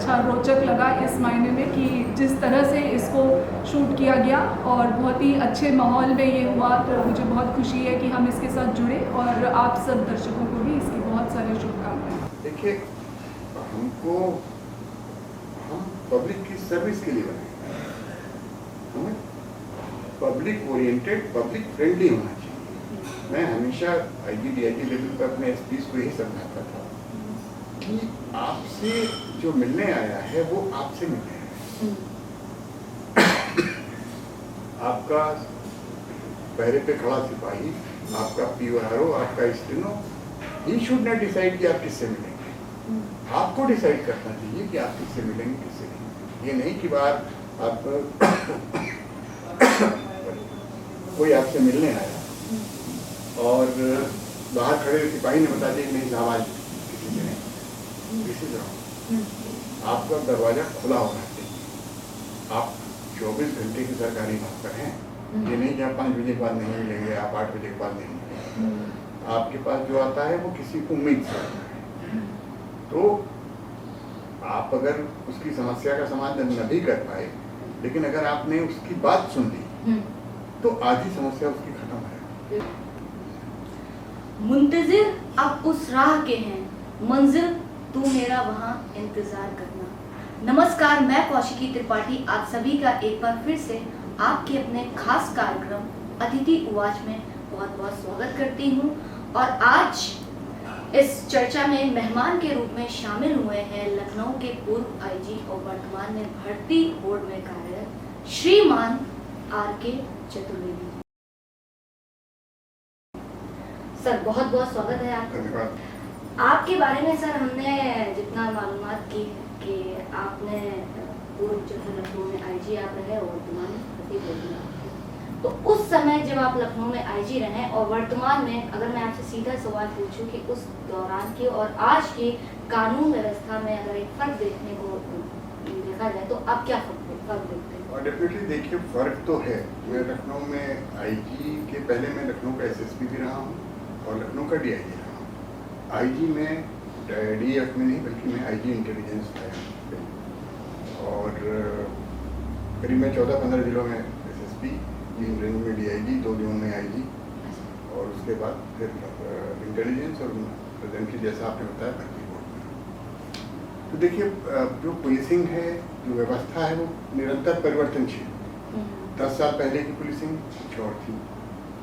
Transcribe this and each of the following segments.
अच्छा रोचक लगा इस मायने में कि जिस तरह से इसको शूट किया गया और बहुत ही अच्छे माहौल में ये हुआ, तो मुझे बहुत खुशी है कि हम इसके साथ जुड़े और आप सब दर्शकों को भी इसकी बहुत सारी शुभकामनाएं। देखिए, हम पब्लिक की सर्विस के लिए बने, हमें पब्लिक ओरिएंटेड, पब्लिक फ्रेंडली होना चाहिए। मैं हमेशा आईजी डीआईजी लेवल पर अपने एसपीज को यही समझाता था कि आपसे जो मिलने आया है वो आपसे मिलने आया है। आपका पहरे पे खड़ा सिपाही, आपका पीओआरओ, आपका steno, he should not decide कि आप किससे मिलेंगे। आपको डिसाइड करना चाहिए कि आप किससे मिलेंगे, किससे नहीं। ये नहीं कि बाहर आप कोई आपसे मिलने आया और बाहर खड़े सिपाही ने बता दिया नहीं साहब आज किसी से नहीं, किसी से आपका दरवाजा खुला होना चाहिए। आप 24 घंटे की सरकारी नौकर हैं, ये नहीं कि आप 5 बजे के बाद नहीं मिलेंगे, आप 8 बजे के बाद नहीं मिलेंगे। आपके पास जो आता है वो किसी उम्मीद से आता है। तो आप अगर उसकी समस्या का समाधान न भी कर पाए, लेकिन अगर आपने उसकी बात सुन ली तो आधी समस्या उसकी खत्म है। मुंतजिर अब उस राह के हैं, मंजिल तू मेरा वहां इंतजार करना। नमस्कार, मैं कौशिकी त्रिपाठी आप सभी का एक बार फिर से आपके अपने खास कार्यक्रम अतिथि उवाच में बहुत बहुत स्वागत करती हूँ। और आज इस चर्चा में मेहमान के रूप में शामिल हुए हैं लखनऊ के पूर्व आईजी और वर्तमान में भर्ती बोर्ड में कार्यरत श्रीमान आर.के. चतुर्वेदी। सर बहुत बहुत स्वागत है आपका। आपके बारे में सर हमने जितना मालूमात की कि आपने पूर्व जो है लखनऊ में आईजी आप रहे और वर्तमान में भर्ती बोर्ड में, तो उस समय जब आप लखनऊ में आईजी रहे और वर्तमान में अगर मैं आपसे सीधा सवाल पूछूं कि उस दौरान की और आज की कानून व्यवस्था में अगर एक फर्क देखने को देखा जाए तो आप क्या फर्क देखते हैं? और डेफिनेटली देखिए फर्क तो है। मैं लखनऊ में आईजी के पहले मैं लखनऊ का एसएसपी भी रहा हूँ और लखनऊ का डीआईजी रहा हूँ। आईजी में डीएफ में नहीं बल्कि मैं आईजी इंटेलिजेंस था और करीब मैं 14-15 जिलों में एसएसपी, 3 रेंज में डीआईजी, 2 जोन में आईजी और उसके बाद फिर इंटेलिजेंस और प्रेजेंटली जैसा आपने बताया भर्ती बोर्ड में। तो देखिए जो पुलिसिंग है, जो व्यवस्था है वो निरंतर परिवर्तनशील। 10 साल पहले की पुलिसिंग कुछ और थी,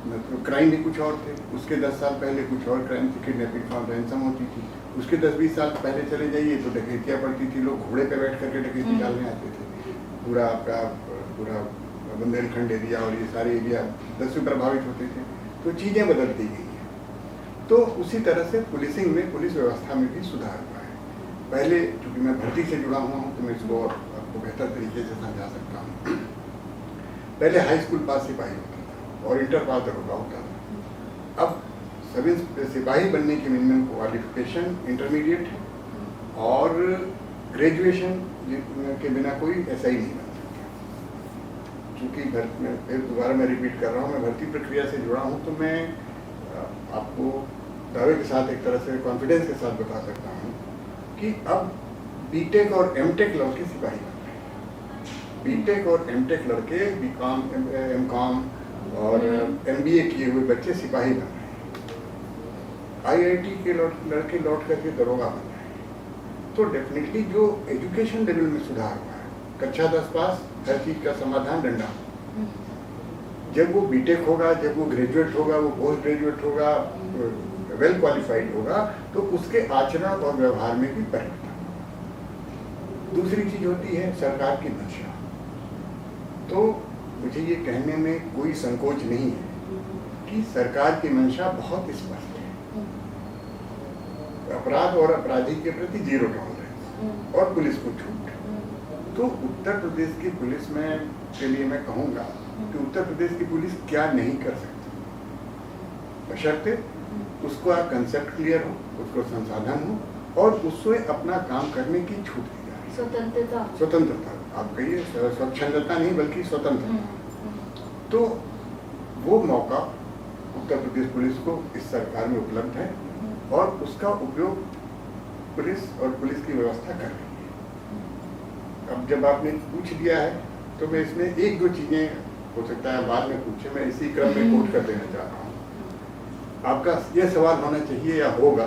मतलब क्राइम भी कुछ और थे। उसके 10 साल पहले कुछ और क्राइम थी, किडनैपिंग और रैंसम होती थी। उसके 10-20 साल पहले चले जाइए तो डकैतियाँ पड़ती थी, लोग घोड़े पे बैठ करके डकैती डालने आते थे। पूरा आपका पूरा बुंदेलखंड एरिया और ये सारे एरिया 10 में प्रभावित होते थे। तो चीज़ें बदलती गई हैं। तो उसी तरह से पुलिसिंग में, पुलिस व्यवस्था में भी सुधार हुआ है। पहले चूँकि मैं भर्ती से जुड़ा हुआ हूँ तो मैं इसको आपको बेहतर तरीके से समझा सकता हूँ। पहले हाई स्कूल पास सिपाही होता था और इंटर पास दरोगा होता था। अब सभी सिपाही बनने की मिनिमम क्वालिफिकेशन इंटरमीडिएट है और ग्रेजुएशन के बिना कोई ऐसा ही नहीं बन सकता। चूँकि फिर दोबारा मैं रिपीट कर रहा हूँ, मैं भर्ती प्रक्रिया से जुड़ा हूँ तो मैं आपको दावे के साथ, एक तरह से कॉन्फिडेंस के साथ बता सकता हूँ कि अब बीटेक और एमटेक लड़के सिपाही बन रहे हैं। बीटेक और एमटेक लड़के, बीकॉम, एमकॉम और एमबीए किए हुए बच्चे सिपाही बन रहे हैं। आईआईटी के लड़के लौट करके दरोगा बन रहे हैं। तो डेफिनेटली जो एजुकेशन लेवल में सुधार हुआ है, कक्षा 10 पास, हर चीज़ का समाधान डंडा। जब वो बीटेक होगा, जब वो ग्रेजुएट होगा, वो पोस्ट ग्रेजुएट होगा, वेल क्वालिफाइड होगा, तो उसके आचरण और व्यवहार में भी परिवर्तन। दूसरी चीज होती है सरकार की मंशा। तो मुझे ये कहने में कोई संकोच नहीं है कि सरकार की मंशा बहुत स्पष्ट है। अपराध और अपराधी के प्रति 0 टॉलरेंस और पुलिस को छूट। तो उत्तर प्रदेश की पुलिस में के लिए मैं कहूँगा कि उत्तर प्रदेश की पुलिस क्या नहीं कर सकती, बशर्ते उसको आप कंसेप्ट क्लियर हो, उसको संसाधन हो और उससे अपना काम करने की छूट दी जाए। स्वतंत्रता आप कहिए, स्वच्छंदता नहीं बल्कि स्वतंत्रता। तो वो मौका उत्तर प्रदेश पुलिस को इस सरकार में उपलब्ध है और उसका उपयोग पुलिस और पुलिस की व्यवस्था कर रही है। अब जब आपने पूछ लिया है तो मैं इसमें एक दो चीज़ें हो सकता है बाद में पूछे, मैं इसी क्रम में कोट कर देना चाह रहा हूँ। आपका यह सवाल होना चाहिए या होगा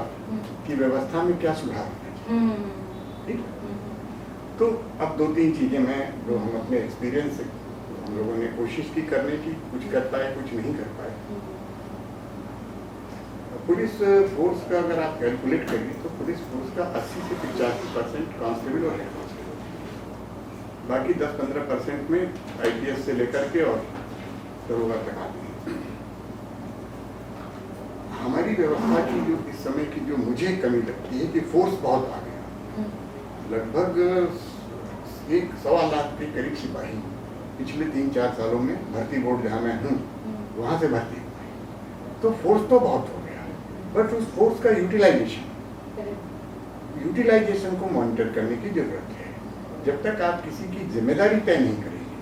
कि व्यवस्था में क्या सुधार होना चाहिए, ठीक? तो अब दो तीन चीज़ें मैं जो हम अपने एक्सपीरियंस से हम लोगों ने कोशिश की करने की, कुछ कर पाए कुछ नहीं कर पाए। पुलिस फोर्स का अगर आप कैलकुलेट करिए तो पुलिस फोर्स का 80 से 85% कांस्टेबल और हेड कांस्टेबल, बाकी 10-15% में IPS से लेकर के और दरोगा तक आते हैं। हमारी व्यवस्था की जो इस समय की जो मुझे कमी लगती है कि फोर्स बहुत आ गया, लगभग 1-1.25 लाख के करीब सिपाही पिछले 3-4 सालों में भर्ती बोर्ड जहाँ मैं हूँ वहाँ से भर्ती हुए, तो फोर्स तो बहुत हो गया, बट उस फोर्स का यूटिलाइजेशन को मॉनिटर करने की जरूरत है। जब तक आप किसी की जिम्मेदारी तय नहीं करेंगे,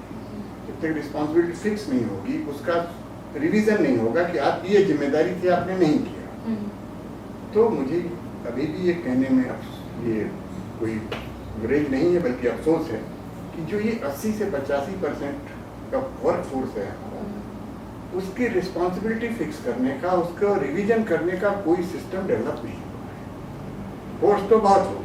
जब तक रिस्पॉन्सिबिलिटी फिक्स नहीं होगी, उसका रिवीजन नहीं होगा कि आप ये जिम्मेदारी थी आपने नहीं किया, तो मुझे अभी भी ये कहने में ये कोई ग्रेज नहीं है बल्कि अफसोस है कि जो ये 80 से 85% का वर्क फोर्स है उसकी रिस्पॉन्सिबिलिटी फिक्स करने का, उसका रिवीजन करने का कोई सिस्टम डेवलप नहीं हुआ है। फोर्स तो बहुत हो गई।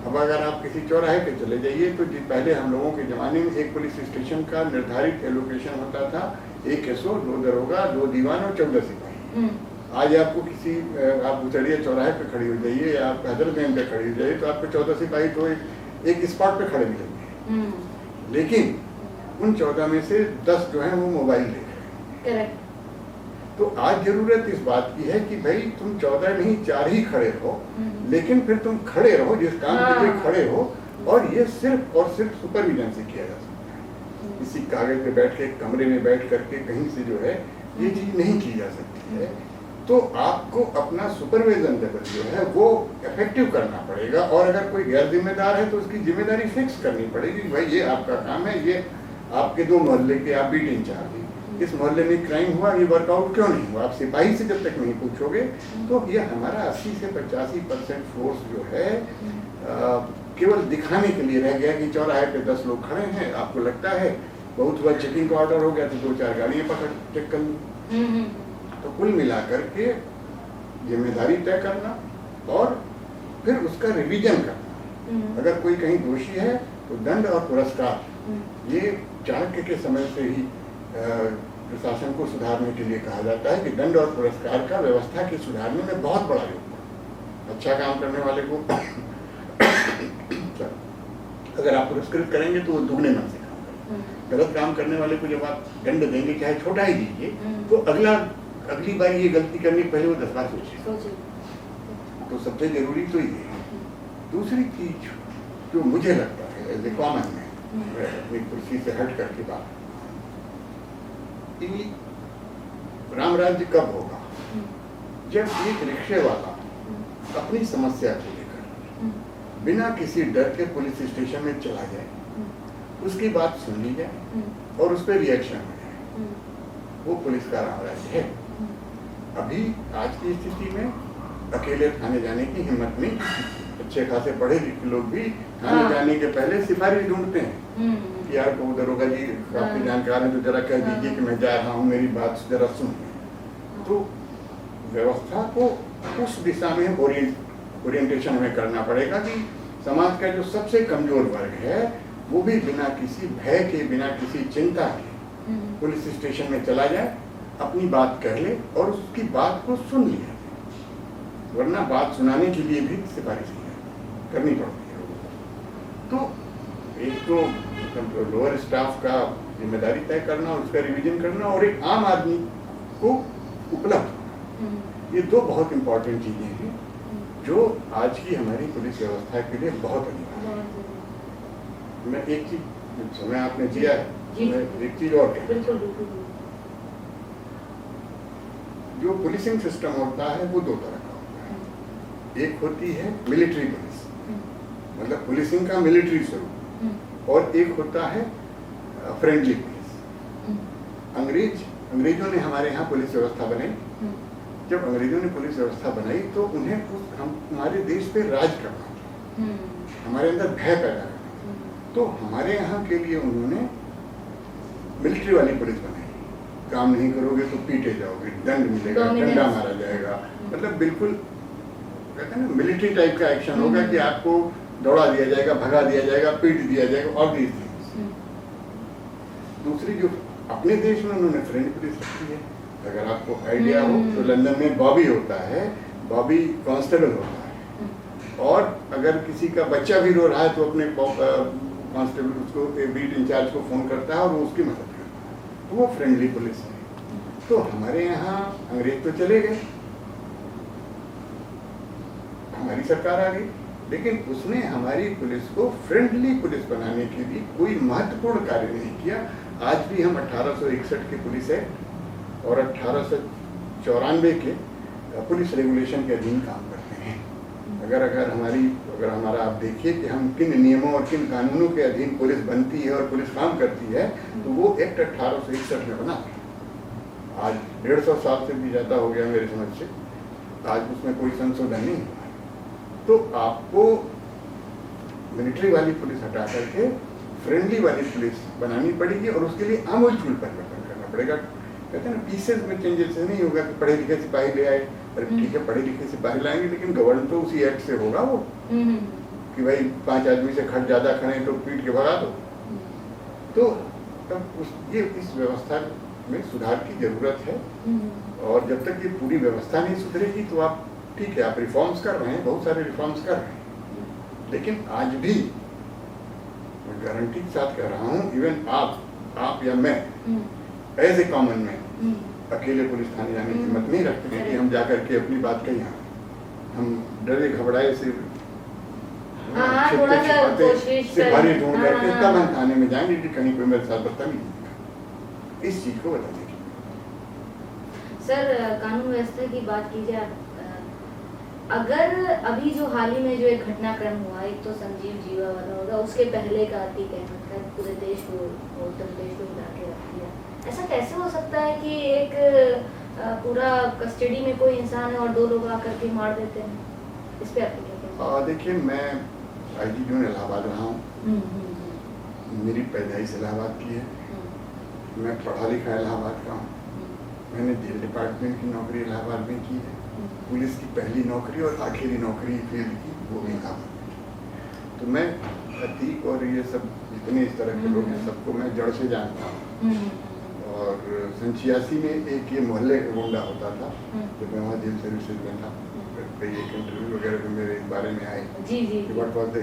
अब अगर आप किसी चौराहे पे चले जाइए तो पहले हम लोगों के ज़माने में एक पुलिस स्टेशन का निर्धारित एलोकेशन होता था, 1 SO, 2 दरोगा, 2 दीवान और 14 सिपाही। आज आपको किसी आप उचड़िया चौराहे पे खड़ी हो जाइए या आप हजरतगंज पे खड़ी हो जाइए तो आपको 14 सिपाही तो एक स्पॉट पे खड़े मिलेंगे, लेकिन उन 14 में से 10 जो है वो मोबाइल ले रहे हैं। तो आज जरूरत इस बात की है कि भाई तुम 14 नहीं 4 ही खड़े रहो, लेकिन फिर तुम खड़े रहो जिस काम के लिए खड़े हो, और ये सिर्फ और सिर्फ सुपरविजन से किया जा सकता है। किसी कागज पे बैठ के कमरे में बैठ करके कहीं से जो है ये चीज नहीं की जा सकती है। तो आपको अपना सुपरविजन लेवल जो है वो इफेक्टिव करना पड़ेगा, और अगर कोई गैर जिम्मेदार है तो उसकी जिम्मेदारी फिक्स करनी पड़ेगी। भाई ये आपका काम है, ये आपके 2 मोहल्ले के आप बीट इंचार्ज, इस मोहल्ले में क्राइम हुआ, ये वर्कआउट क्यों नहीं हुआ, आप सिपाही से जब तक नहीं पूछोगे तो ये हमारा 80 से 85% फोर्स जो है केवल दिखाने के लिए रह गया कि चौराहे पे 10 लोग खड़े हैं, आपको लगता है बहुत हुआ, चेकिंग का ऑर्डर हो गया तो 2-4 गाड़ियाँ पकड़ चेक कर ली। तो कुल मिलाकर के जिम्मेदारी तय करना और फिर उसका रिवीजन करना। अगर कोई कहीं दोषी है तो दंड और पुरस्कार, ये चाणक्य के समय से ही प्रशासन को सुधारने के लिए कहा जाता है कि दंड और पुरस्कार का व्यवस्था के सुधारने में बहुत बड़ा योगदान। अच्छा काम करने वाले को अगर आप पुरस्कृत करेंगे तो वो दुगने मन से काम करेंगे। गलत काम करने वाले को जब आप दंड देंगे, चाहे छोटा ही दीजिए, तो अगली बार ये गलती करने के पहले वो 10 बार सोचे। तो सबसे जरूरी तो ये है। दूसरी चीज जो मुझे लगता है एज ए कॉमन मैन, अपनी कुर्सी से हट करके बात, राम राज्य कब होगा? जब एक रिक्शे वाला अपनी समस्या को लेकर बिना किसी डर के पुलिस स्टेशन में चला जाए, उसकी बात सुन ली जाए और उस पर रिएक्शन हो जाए, वो पुलिस का राम राज्य है। अभी आज की स्थिति में अकेले थाने जाने की हिम्मत नहीं, अच्छे खासे पढ़े लिखे लोग भी थाने जाने के पहले सिफारिश ढूंढते हैं कि यार को दरोगा जी काफी जानकार है तो जरा कह दीजिए कि मैं जा रहा हूँ, मेरी बात जरा सुन। तो व्यवस्था को उस दिशा में ओरिएंटेशन हमें करना पड़ेगा कि समाज का जो सबसे कमजोर वर्ग है वो भी बिना किसी भय के, बिना किसी चिंता के पुलिस स्टेशन में चला जाए, अपनी बात कह ले और उसकी बात को सुन लिया। वरना बात सुनाने के लिए भी सिफारिश करनी पड़ती है। तो एक तो लोअर स्टाफ का जिम्मेदारी तय करना, उसका रिवीजन करना, और एक आम आदमी को उपलब्ध होना, ये 2 बहुत इंपॉर्टेंट चीजें हैं जो आज की हमारी पुलिस व्यवस्था के लिए बहुत अनिवार्य है। मैं एक चीज समय आपने दिया है, मैं एक चीज और कहना चाहता हूं। जो पुलिसिंग सिस्टम होता है वो 2 तरह का होता है। एक होती है मिलिट्री पुलिस, मतलब पुलिसिंग का मिलिट्री स्वरूप, और एक होता है फ्रेंडली पुलिस। अंग्रेजों ने हमारे यहाँ पुलिस व्यवस्था बनाई। जब अंग्रेजों ने पुलिस व्यवस्था बनाई तो उन्हें हमारे देश पे राज करना था, हमारे अंदर भय पैदा करना था। तो हमारे यहाँ के लिए उन्होंने मिलिट्री वाली पुलिस बनाई। काम नहीं करोगे तो पीटे जाओगे, दंड मिलेगा, डंडा मारा जाएगा, मतलब बिल्कुल कहते हैं ना मिलिट्री टाइप का एक्शन होगा कि आपको दौड़ा दिया जाएगा, भगा दिया जाएगा, पीट दिया जाएगा और दीज थिंग्स। दूसरी जो अपने देश में उन्होंने फ्रेंड पुलिस रखी है, अगर आपको आइडिया हो तो लंदन में बॉबी होता है, बॉबी कांस्टेबल होता है, और अगर किसी का बच्चा भी रो रहा है तो अपने कांस्टेबल उसको बीट इंचार्ज को फोन करता है और वो उसकी मदद करता है, तो वो फ्रेंडली पुलिस है। तो हमारे यहाँ अंग्रेज तो चले गए, हमारी सरकार आ गई, लेकिन उसने हमारी पुलिस को फ्रेंडली पुलिस बनाने के लिए कोई महत्वपूर्ण कार्य नहीं किया। आज भी हम 1861 के पुलिस एक्ट और 1894 के पुलिस रेगुलेशन के अधीन काम करते हैं। अगर हमारा आप देखिए कि हम किन नियमों और किन कानूनों के अधीन पुलिस बनती है और पुलिस काम करती है, तो वो एक्ट 1861 में बना। आज 150 साल से भी ज़्यादा हो गया मेरे समझ से, आज उसमें कोई संशोधन नहीं हुआ। तो आपको मिलिट्री वाली पुलिस हटा करके फ्रेंडली वाली पुलिस बनानी पड़ेगी और उसके लिए आमूलचूल परिवर्तन करना पड़ेगा। कहते हैं ना पीसेस में चेंजेस नहीं होगा कि पढ़े लिखे सिपाही ले आए, अरे ठीक है पढ़े लिखे सिपाही लाएंगे, लेकिन गवर्न तो उसी एक्ट से होगा वो कि भाई 5 आदमी से खट ज्यादा खड़े तो पीट के भगा दो। तो तब इस व्यवस्था में सुधार की जरूरत है, और जब तक ये पूरी व्यवस्था नहीं सुधरेगी तो आप ठीक है आप रिफॉर्म्स कर रहे हैं, बहुत सारे रिफॉर्म्स कर रहे हैं, लेकिन आज भी मैं गारंटी के साथ कह रहा हूँ, इवन आप या मैं एज ए कॉमन मैन अकेले पुलिस थाने जाने की हिम्मत नहीं रखते हैं कि हम जाकर के अपनी बात कहीं हम डरे घबराए से सिपाही ढूंढ करके तब हम थाने में जाएंगे कि कहीं कोई मेरे साथ बदतमीजी इस चीज को बताने की। सर कानून व्यवस्था की बात की जाए, अगर अभी जो हाल ही में जो एक घटनाक्रम हुआ, एक तो संजीव जीवा वाला होगा, उसके पहले का अतीक अहमद का पूरे देश को उत्तर प्रदेश को मिला के रख दिया, ऐसा कैसे हो सकता है कि एक पूरा कस्टडी में कोई इंसान है और 2 लोग आकर के मार देते हैं? इस पे आपको क्या कहना है? देखिए मैं आईजी जो इलाहाबाद रहा हूँ, मेरी पैदाइश इलाहाबाद की है, मैं पढ़ा लिखा इलाहाबाद का हूँ, मैंने जेल डिपार्टमेंट की नौकरी इलाहाबाद में की है, पुलिस की पहली नौकरी और आखिरी नौकरी फील्ड की वो भी इलाहाबाद में। तो मैं अतीक और ये सब जितने इस तरह के लोग हैं सबको मैं जड़ से जानता हूँ। और 86 में एक ये मोहल्ले का गुंडा होता था, जब मैं वहाँ जेल सर्विसेज में था, कई एक इंटरव्यू वगैरह में मेरे बारे में आए कि व्हाट वाज द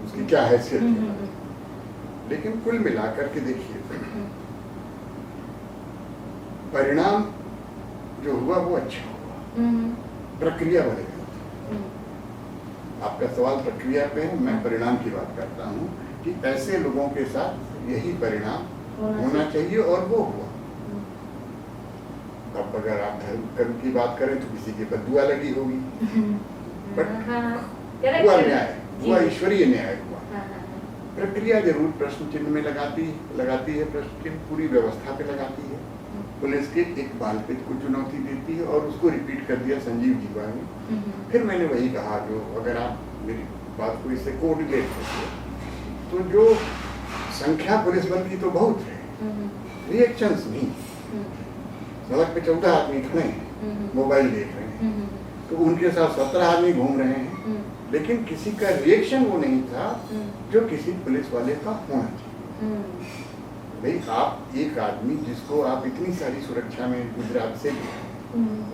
उसकी क्या हैसियत थी। लेकिन कुल मिलाकर के देखिए परिणाम जो हुआ वो अच्छा हुआ, प्रक्रिया बदल। आपका सवाल प्रक्रिया पे है, मैं परिणाम की बात करता हूँ कि ऐसे लोगों के साथ यही परिणाम होना चाहिए और वो हुआ। अब अगर आप धर्म की बात करें तो किसी की बद्दुआ लगी होगी, बट हुआ न्याय, हुआ ईश्वरीय न्याय हुआ। प्रक्रिया जरूर प्रश्न चिन्ह में लगाती है, प्रश्न चिन्ह पूरी व्यवस्था पे लगाती है। पुलिस के एक बालपित को चुनौती देती है और उसको रिपीट कर दिया संजीव जीवा ने। फिर मैंने वही कहा, जो अगर आप मेरी बात को इससे कोऑर्डिनेट करते तो जो संख्या पुलिस बल की तो बहुत है, रिएक्शंस नहीं। सड़क पे 14 आदमी खड़े हैं, मोबाइल देख रहे हैं, तो उनके साथ 17 आदमी घूम रहे हैं, लेकिन किसी का रिएक्शन वो नहीं था जो किसी पुलिस वाले का होना चाहिए। भाई आप एक आदमी जिसको आप इतनी सारी सुरक्षा में गुजरात से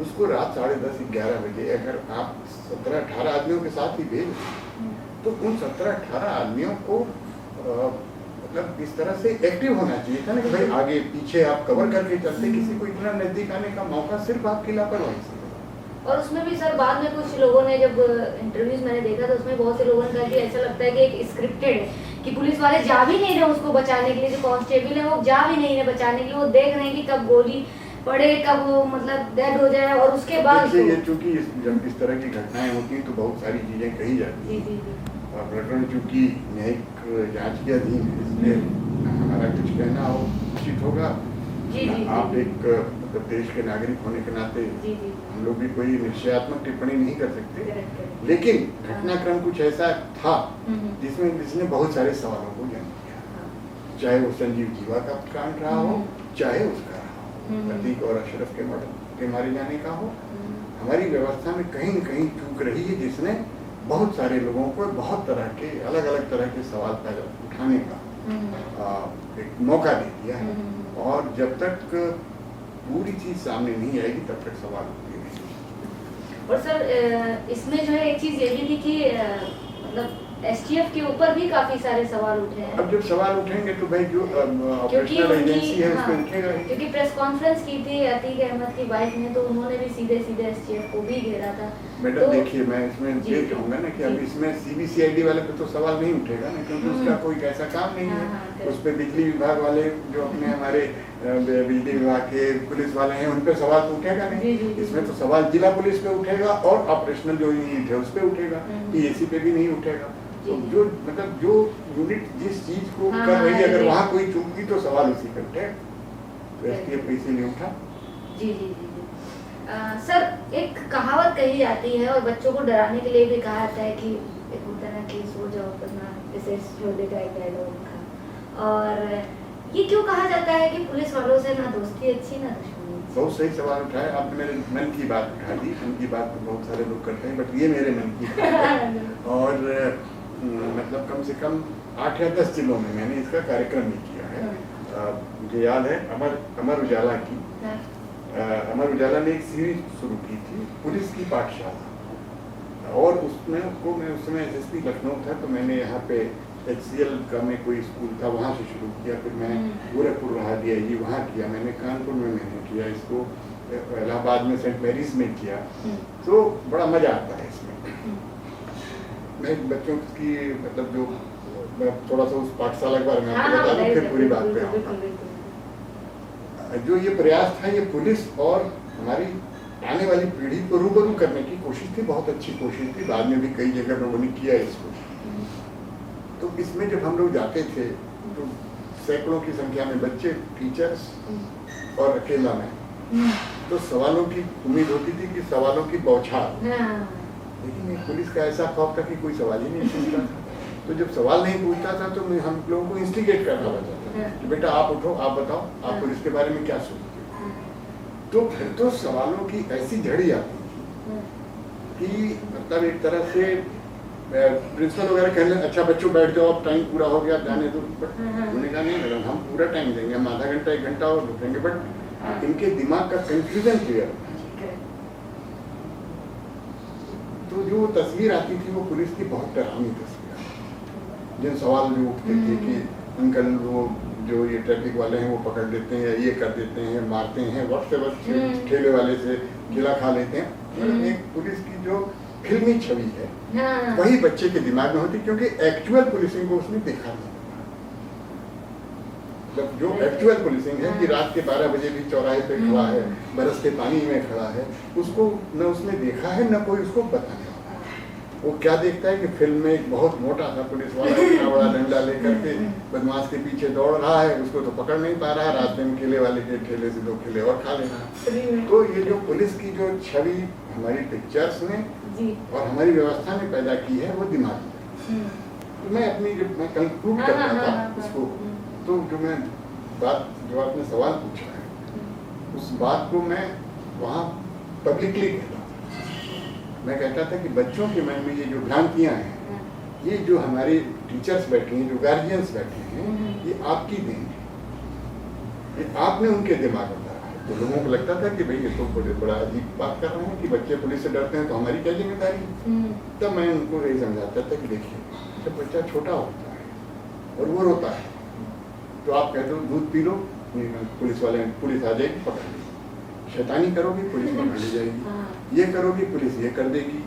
उसको रात 10:30-11 बजे अगर आप 17-18 आदमियों के साथ ही भेज तो उन 17-18 आदमियों को मतलब इस तरह से एक्टिव होना चाहिए था ना कि भाई आगे पीछे आप कवर करके चलते, किसी को इतना नजदीक आने का मौका सिर्फ आपकी लापरवाही से। और उसमें भी सर बाद में कुछ लोगों ने जब इंटरव्यूज मैंने देखा तो उसमें बहुत से लोगों ने कहा कि ऐसा लगता है कि एक स्क्रिप्टेड है, कि पुलिस वाले जा भी नहीं रहे उसको बचाने के लिए, जो कांस्टेबल है वो जा भी नहीं रहे बचाने के लिए, वो देख रहे हैं कि कब गोली पड़े, कब वो मतलब डेड हो जाए, और उसके बाद ये चूंकि जब इस तरह की घटनाएं होती हैं तो बहुत सारी चीजें कही जाती हैं, और प्रकरण चूंकि न्यायिक जांच के अधीन है, इसलिए हमारा कुछ कहना हो उचित होगा। आप एक मतलब देश के नागरिक होने के नाते हम लोग भी कोई निश्चयात्मक टिप्पणी नहीं कर सकते, लेकिन घटनाक्रम कुछ ऐसा था जिसने बहुत सारे सवालों को जन्म चाहे वो संजीव जीवा का कांड रहा हो, चाहे उसका रहा हो, प्रतीक और अशरफ के मर्डर के मारे जाने का हो, हमारी व्यवस्था में कहीं न कहीं चूक रही है, जिसने बहुत सारे लोगों को बहुत तरह के अलग अलग तरह के सवाल पैदा उठाने का एक मौका दे दिया है। और जब तक पूरी चीज सामने नहीं आएगी तब तक सवाल उठते नहीं। और सर इसमें जो है एक चीज ये भी थी कि मतलब एसटीएफ के ऊपर भी काफी सारे सवाल उठे हैं। अब जब सवाल उठेंगे तो भाई जो ऑपरेशनल एजेंसी है उस पर उठेगा ही। क्योंकि प्रेस कॉन्फ्रेंस की थी अतीक अहमद की वाइफ ने, तो उन्होंने भी सीधे सीधे एसटीएफ को भी घेरा था। मैडम तो देखिए, मैं इसमें ये कहूँगा ना कि अब इसमें सीबीसीआईडी वाले पे तो सवाल नहीं उठेगा ना, क्योंकि उसका कोई ऐसा काम नहीं है। उस पर बिजली विभाग वाले जो अपने हमारे बिजली विभाग के पुलिस वाले हैं उन पे सवाल तो उठेगा नहीं। इसमें तो सवाल जिला पुलिस पे उठेगा और ऑपरेशनल जो यूनिट है उस पे उठेगा, पीएसी पे भी नहीं उठेगा। तो जो मतलब जो यूनिट जिस चीज को कर रही है, अगर वहाँ कोई चूक गई तो सवाल उसी पे उठेगा। तो एसटीएफ पे इसीलिए उठा। जी जी जी सर, एक कहावत कही जाती है और बच्चों को डराने के लिए भी कहा जाता है कि एक होता है ना कि सो जाओ करना, जैसे शोले का एक डायलॉग था। और ये क्यों कहा जाता है कि पुलिस वालों से ना दोस्ती अच्छी ना दुश्मनी? बहुत सही सवाल उठाया आपने, मेरे मन की बात उठा दी। मन की बात तो बहुत सारे लोग करते हैं, बट ये मेरे मन की बात है। और मतलब कम से कम 8 या 10 जिलों में मैंने इसका कार्यक्रम भी किया है। मुझे याद है अमर उजाला की अमर उजाला ने एक सीरीज शुरू की थी, पुलिस की पाठशाला। और उसमें उसको मैं उस समय एसएसपी लखनऊ था, तो मैंने यहाँ पे HCL का में कोई स्कूल था वहाँ से शुरू किया। फिर मैं गोरखपुर रहा DIG वहाँ किया, मैंने कानपुर में मैंने किया, इसको इलाहाबाद में सेंट मैरीज में किया। तो बड़ा मजा आता है इसमें। मैं बच्चों की मतलब जो मैं थोड़ा सा उस पाठशाला के बारे में आपको बता दूं, फिर पूरी बात पे आऊंगा। जो ये प्रयास था, ये पुलिस और हमारी आने वाली पीढ़ी को रूबरू करने की कोशिश थी, बहुत अच्छी कोशिश थी। बाद में भी कई जगह लोगों ने किया इसको। तो इसमें जब हम लोग जाते थे तो सैकड़ों की संख्या में बच्चे, टीचर्स और अकेला मैं, तो सवालों की उम्मीद होती थी कि सवालों की बौछार। लेकिन पुलिस का ऐसा खौफ था कि कोई सवाल ही नहीं पूछता था। तो जब सवाल नहीं पूछता था तो हम लोगों को इंस्टिगेट करना पड़ता था कि बेटा आप उठो, आप बताओ, आप पुलिस के बारे में क्या सोचते हो। तो फिर तो सवालों की ऐसी झड़ी आती थी कि मतलब एक तरह से प्रिंसिपल वगैरह कहने अच्छा बच्चों बैठ जाओ, अब टाइम पूरा हो गया, जाने दो। बट उन्होंने कहा नहीं मैडम, हम पूरा टाइम देंगे, हम आधा घंटा 1 घंटा और रुकेंगे, बट इनके दिमाग का कंफ्यूजन क्लियर। तो जो तस्वीर आती थी वो पुलिस की बहुत डरावनी तस्वीर आती। जिन सवाल जो उठते थे कि अंकल वो जो ये ट्रैफिक वाले हैं वो पकड़ लेते हैं, ये कर देते हैं, मारते हैं, वक्त से वक्त ठेले वाले से खिला खा लेते हैं। मतलब एक पुलिस की जो फिल्मी छवि है वही बच्चे के दिमाग में होती, क्योंकि एक्चुअल पुलिसिंग को उसने देखा नहीं। मतलब जो एक्चुअल पुलिसिंग है कि रात के 12 बजे भी चौराहे पे खड़ा है, बरसते पानी में खड़ा है, उसको न उसने देखा है न कोई उसको बताने वाला है। वो क्या देखता है कि फिल्म में एक बहुत मोटा सा पुलिस वाला इतना बड़ा डंडा लेकर के बदमाश के पीछे दौड़ रहा है, उसको तो पकड़ नहीं पा रहा, रास्ते में केले वाले के ठेले से 2 केले और खा लेना। तो ये जो पुलिस की जो छवि हमारी पिक्चर्स ने और हमारी व्यवस्था ने पैदा की है वो दिमाग में। तो मैं अपनी जब मैं कंक्लूड करता था उसको, तो जो मैं बात जो आपने सवाल पूछा है उस बात को मैं वहाँ पब्लिकली कहता था। मैं कहता था कि बच्चों के मन में ये जो भ्रांतियाँ हैं, ये जो हमारे टीचर्स बैठे हैं, जो गार्जियंस बैठे हैं, ये आपकी देन है, ये आपने उनके दिमाग में डाला है। तो लोगों को लगता था कि भाई ये तो बड़ा अजीब बात कर रहे हैं कि बच्चे पुलिस से डरते हैं, तो हमारी क्या जिम्मेदारी। तब मैं उनको यही समझाता था कि देखिए जब बच्चा छोटा होता है और वो रोता है तो आप कहते हो दूध पी लो, पुलिस आ जाएगी पकड़ लेगी, शैतानी करोगी पुलिस पकड़ ले जाएगी, ये करोगी पुलिस ये कर देगी,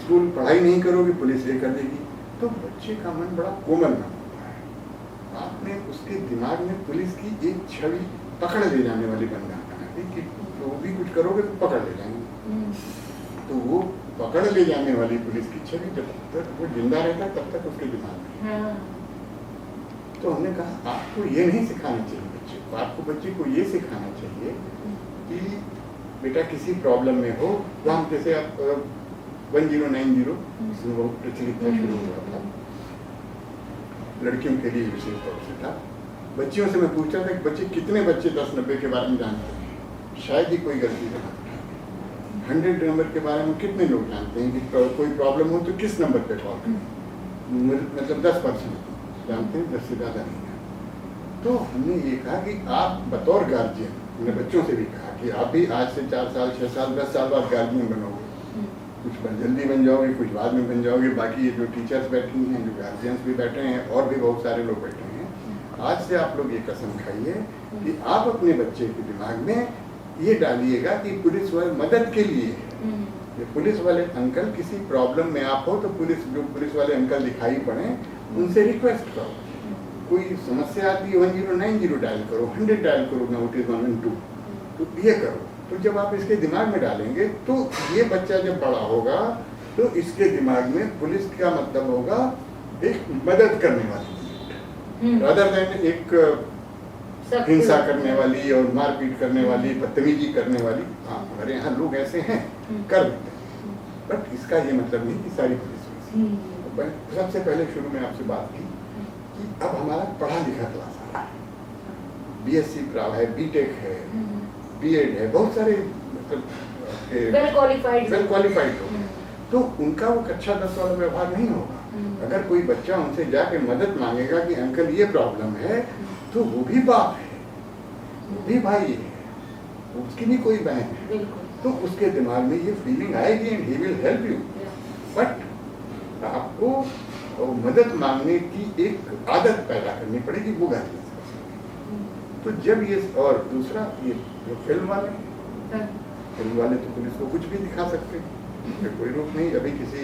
स्कूल पढ़ाई नहीं करोगी पुलिस ये कर देगी। तो बच्चे का मन बड़ा कोमल मन होता है। आपने उसके दिमाग में पुलिस की एक छवि पकड़ ले जाने वाली बना दी कि जो भी कुछ करोगे तो पकड़ ले जाएंगे। तो वो पकड़ ले जाने वाली पुलिस की छवि जब तक वो जिंदा रहता तब तक उसके दिमाग में। तो हमने कहा आपको ये नहीं सिखाना चाहिए बच्चे को, आपको बच्चे को ये सिखाना चाहिए कि बेटा किसी प्रॉब्लम में हो, तो हम जैसे आप 1090 इसमें बहुत प्रचलित था, शुरू हुआ था, लड़कियों के लिए विशेष तौर से था। बच्चियों से मैं पूछता था कि बच्चे कितने बच्चे 10-90 के बारे में जानते हैं, शायद ही कोई गलती से हाथ उठाते। 100 नंबर के बारे में कितने लोग जानते हैं कि कोई प्रॉब्लम हो तो किस नंबर पे कॉल करें, मतलब 10% जानते हैं, 10 से ज़्यादा नहीं है। तो हमने ये कहा कि आप बतौर गार्जियन, मैंने बच्चों से भी कहा कि आप भी आज से 4 साल 6 साल 10 साल बाद गार्जियन बनोगे, कुछ जल्दी बन जाओगे, कुछ बाद में बन जाओगे। बाकी ये जो टीचर्स बैठी हैं, जो गार्जियंस भी बैठे हैं और भी बहुत सारे लोग बैठे हैं, आज से आप लोग ये कसम खाइए कि आप अपने बच्चे के दिमाग में ये डालिएगा कि पुलिस वाले मदद के लिए है। ये पुलिस वाले अंकल किसी प्रॉब्लम में आप हो तो पुलिस वाले अंकल दिखाई पड़े, उनसे रिक्वेस्ट करो। कोई समस्या आती है 1090 डायल करो, 100 डायल करो, नोटिस 112, तो ये करो। तो जब आप इसके दिमाग में डालेंगे तो ये बच्चा जब बड़ा होगा तो इसके दिमाग में पुलिस का मतलब होगा एक मदद करने वाली, रादर देन एक हिंसा करने वाली और मारपीट करने वाली, बदतमीजी करने वाली। हाँ, हमारे यहाँ लोग ऐसे हैं, कर देते हैं, बट इसका ये मतलब नहीं कि सारी पुलिस वैसी। तो सबसे पहले शुरू में आपसे बात की कि अब हमारा पढ़ा लिखा क्लास आ रहा है, BSc प्राव है, BTech है, B.Ed है, बहुत सारे मतलब वेल क्वालिफाइड लोग, तो उनका वो कक्षा 10 वाला व्यवहार नहीं होगा। अगर कोई बच्चा उनसे जाके मदद मांगेगा कि अंकल ये प्रॉब्लम है, तो वो भी बाप है, वो भी भाई है, उसकी भी कोई बहन है, तो उसके दिमाग में ये फीलिंग आएगी and he will help you. But आपको मदद मांगने की एक आदत पैदा करनी पड़ेगी, वो गार्जियन से। तो जब ये, और दूसरा ये जो फिल्म वाले तो पुलिस को कुछ भी दिखा सकते हैं, कोई रोक नहीं। अभी किसी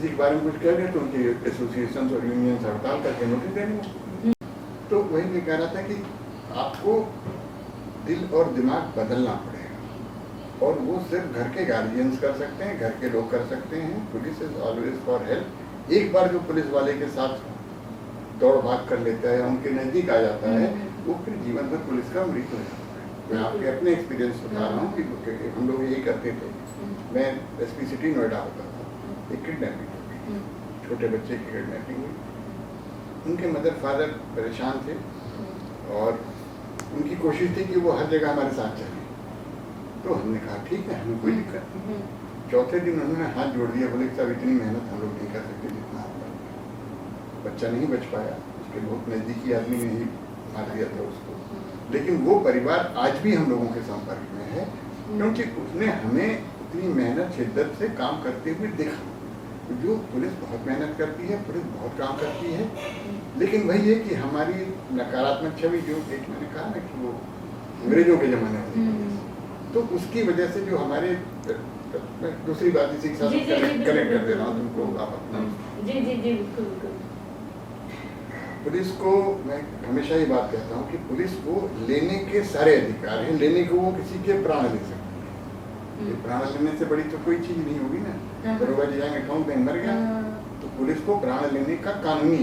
के बारे में कुछ कह रहे तो उनकी एसोसिएशन और यूनियन हड़ताल करके नोटिस देंगे। तो वही मैं कह रहा था कि आपको दिल और दिमाग बदलना पड़ेगा, और वो सिर्फ घर के गार्जियंस कर सकते हैं, घर के लोग कर सकते हैं। Police is always for help. एक बार जो पुलिस वाले के साथ दौड़ भाग कर लेता है, उनके नज़दीक आ जाता है, वो फिर जीवन भर पुलिस का मरीज हो जाता है। मैं आपके अपने एक्सपीरियंस बता रहा हूँ कि हम लोग यही करते थे। मैं SP सिटी नोएडा होता था, एक किडनैपिंग हो गई, छोटे बच्चे की किडनैपिंग हुई। उनके मदर फादर परेशान थे और उनकी कोशिश थी कि वो हर जगह हमारे साथ चले। तो हमने कहा ठीक है, हमें कोई दिक्कत नहीं। चौथे दिन उन्होंने हाथ जोड़ दिया, बोले साहब इतनी मेहनत हम लोग नहीं कर सकते जितना आप कर रहे। बच्चा नहीं बच पाया, उसके बहुत नज़दीकी आदमी ने ही मार दिया था उसको। लेकिन वो परिवार आज भी हम लोगों के संपर्क में है, क्योंकि उसने हमें इतनी मेहनत शिद्दत से काम करते हुए देखा। जो पुलिस बहुत मेहनत करती है, पुलिस बहुत काम करती है, लेकिन वही है कि हमारी नकारात्मक छवि जो एक मैंने कहा ना कि वो अंग्रेजों के ज़माने में, तो उसकी वजह से जो हमारे, दूसरी बात इसी के साथ कनेक्ट कर दे रहा हूँ तुमको, आप अपना बिल्कुल। पुलिस को मैं हमेशा ये बात कहता हूँ कि पुलिस को लेने के सारे अधिकार हैं, लेने को वो किसी के प्राण ले सकते हैं। प्राण लेने से बड़ी तो कोई चीज नहीं होगी ना। दरोगा जी जाएंगे अकाउंट बैंक मर गया, तो पुलिस को प्राण लेने का कानूनी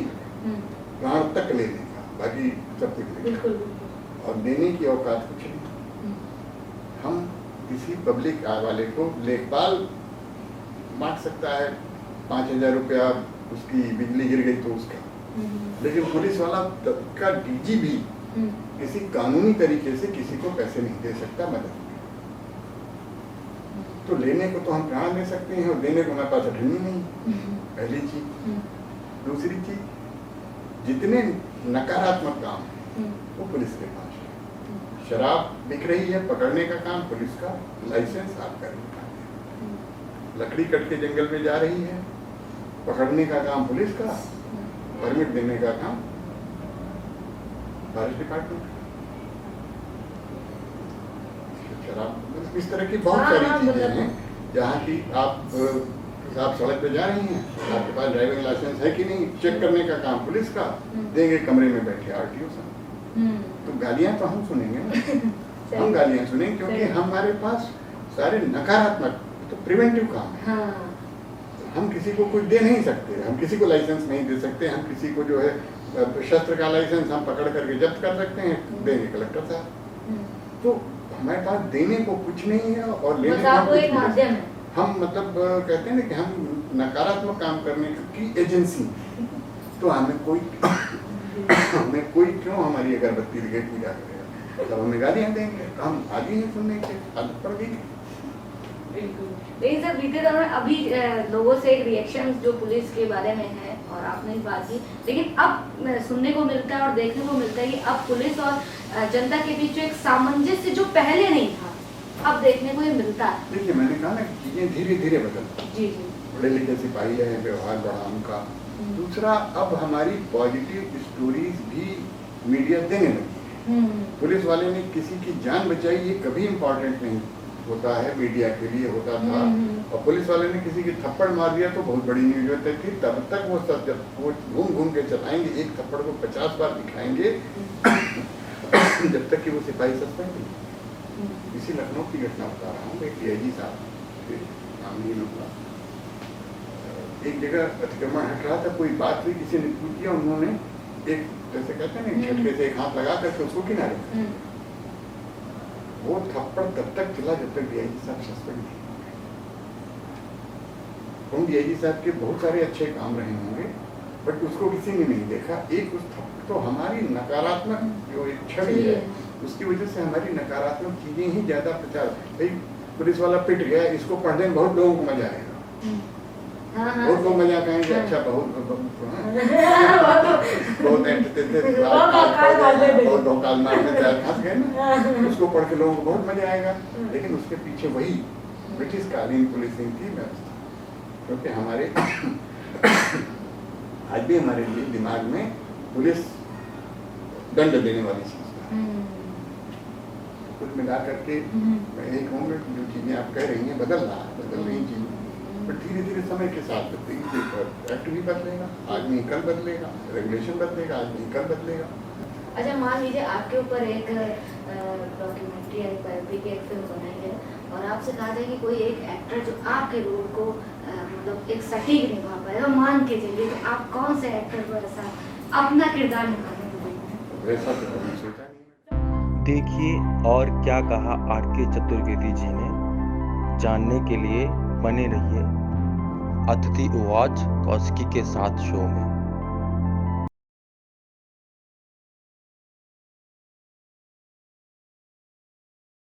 प्राण तक लेने का, बाकी सब कुछ और देने की औकात कुछ नहीं। हम किसी पब्लिक वाले को लेखपाल मांग सकता है 5000 रुपया, उसकी बिजली गिर गई तो उसका, लेकिन पुलिस वाला का DG भी किसी कानूनी तरीके से किसी को पैसे नहीं दे सकता मदद। तो लेने को तो हम प्राण ले सकते हैं, और देने को हमारे पास अठन्नी नहीं, पहली चीज। दूसरी चीज, जितने नकारात्मक काम है वो पुलिस के पास है। शराब बिक रही है, पकड़ने का काम पुलिस का, लाइसेंस आपका नहीं। लकड़ी कट के जंगल में जा रही है, पकड़ने का काम पुलिस का, परमिट देने का काम फॉरेस्ट डिपार्टमेंट। शराब, इस तरह की बहुत सारी चीजें हैं जहाँ की आप सड़क पे जा रही हैं, आपके पास ड्राइविंग लाइसेंस है कि नहीं, चेक करने का काम पुलिस का, देंगे कमरे में बैठे RTO साहब। तो गालियाँ तो हम सुनेंगे ना, हम गालियाँ सुनेंगे, क्योंकि हमारे पास सारे नकारात्मक, तो प्रिवेंटिव काम है। हम किसी को कुछ दे नहीं सकते, हम किसी को लाइसेंस नहीं दे सकते, हम किसी को जो है शस्त्र का लाइसेंस हम पकड़ करके जब्त कर सकते हैं, देंगे कलेक्टर साहब। तो हमारे पास देने को कुछ नहीं है और लेने को एक माध्यम है। हम मतलब कहते हैं ना कि हम नकारात्मक काम करने की एजेंसी, तो हमें कोई हमें कोई क्यों हमारी अगरबत्ती दिखे पूजा करेगा, सब हमें गालियाँ देंगे, हम आगे हैं सुनने के, आदत पड़ गई। लेकिन सर बीते दिनों में अभी लोगों से एक रिएक्शन जो पुलिस के बारे में है और आपने भी बात की, लेकिन अब सुनने को मिलता है और देखने को मिलता है कि अब पुलिस और जनता के बीच जो एक सामंजस्य जो पहले नहीं था, अब देखने को ये मिलता है। देखिए मैंने कहा ना कि चीजें धीरे धीरे बदलती हैं। जी जी। पढ़े लिखे सिपाही है, व्यवहार बड़ा उनका। दूसरा, अब हमारी पॉजिटिव स्टोरीज भी मीडिया देने लगी है। पुलिस वाले ने किसी की जान बचाई, ये कभी इम्पोर्टेंट नहीं होता है, मीडिया के लिए होता था। और पुलिस वाले ने किसी की थप्पड़ मार दिया तो बहुत बड़ी न्यूज होती थी। तब तक वो सब वो घूम घूम के चलाएंगे, एक थप्पड़ को 50 बार दिखाएंगे जब तक कि वो सिपाही सस्पेंड नहीं। इसी लखनऊ की घटना बता रहा हूँ। एक डीआईजी साहब, नाम नहीं लूंगा, एक जगह अतिक्रमण हट रहा था, कोई बात हुई, किसी ने पूछ दिया, उन्होंने एक जैसे कहते हैं ना झटके से एक हाथ लगा करके उसको किनारे। वो थप्पड़ तब तक चला जब तक डीआईजी साहब सस्पेंड नहीं। उन डीआईजी साहब के बहुत सारे अच्छे काम रहे होंगे, बट उसको किसी ने नहीं देखा। एक उस थप्पड़ तो हमारी नकारात्मक जो एक छवि है, उसकी वजह से हमारी नकारात्मक चीजें ही ज्यादा प्रचार। भाई पुलिस वाला पिट गया, इसको पढ़ने में बहुत लोगों को मजा आएगा, बहुत लोग मजा कहेंगे, अच्छा बहुत धोखा मारने फंस गए ना, उसको पढ़ के लोगों को बहुत मजा आएगा। लेकिन उसके पीछे वही ब्रिटिश कालीन पुलिसिंग की व्यवस्था, क्योंकि हमारे आज भी हमारे दिमाग में पुलिस दंड देने वाली चीज है। कुल मिला करके मैं यही कहूँगा कि जो चीजें आप कह रही हैं बदल रही चीजें, पर धीरे धीरे समय के साथ बदलेगी। एक्ट भी बदलेगा, आज नहीं कल बदलेगा, रेगुलेशन बदलेगा, आज नहीं कल बदलेगा। अच्छा मान लीजिए आपके ऊपर एक डॉक्यूमेंट्री या बायोपिक एक फिल्म बनाई है और आपसे कहा जाए कि कोई एक एक्टर जो आपके रोल को मतलब एक सटीक निभा पाएगा, मान के चलिए, तो आप कौन से एक्टर को ऐसा अपना किरदार निभाने को देंगे? वैसा तो कभी सोचा नहीं। देखिए और क्या कहा आर.के. चतुर्वेदी जी ने। जानने के लिए बने रहिए अतिथि आवाज कौशिकी के साथ शो में।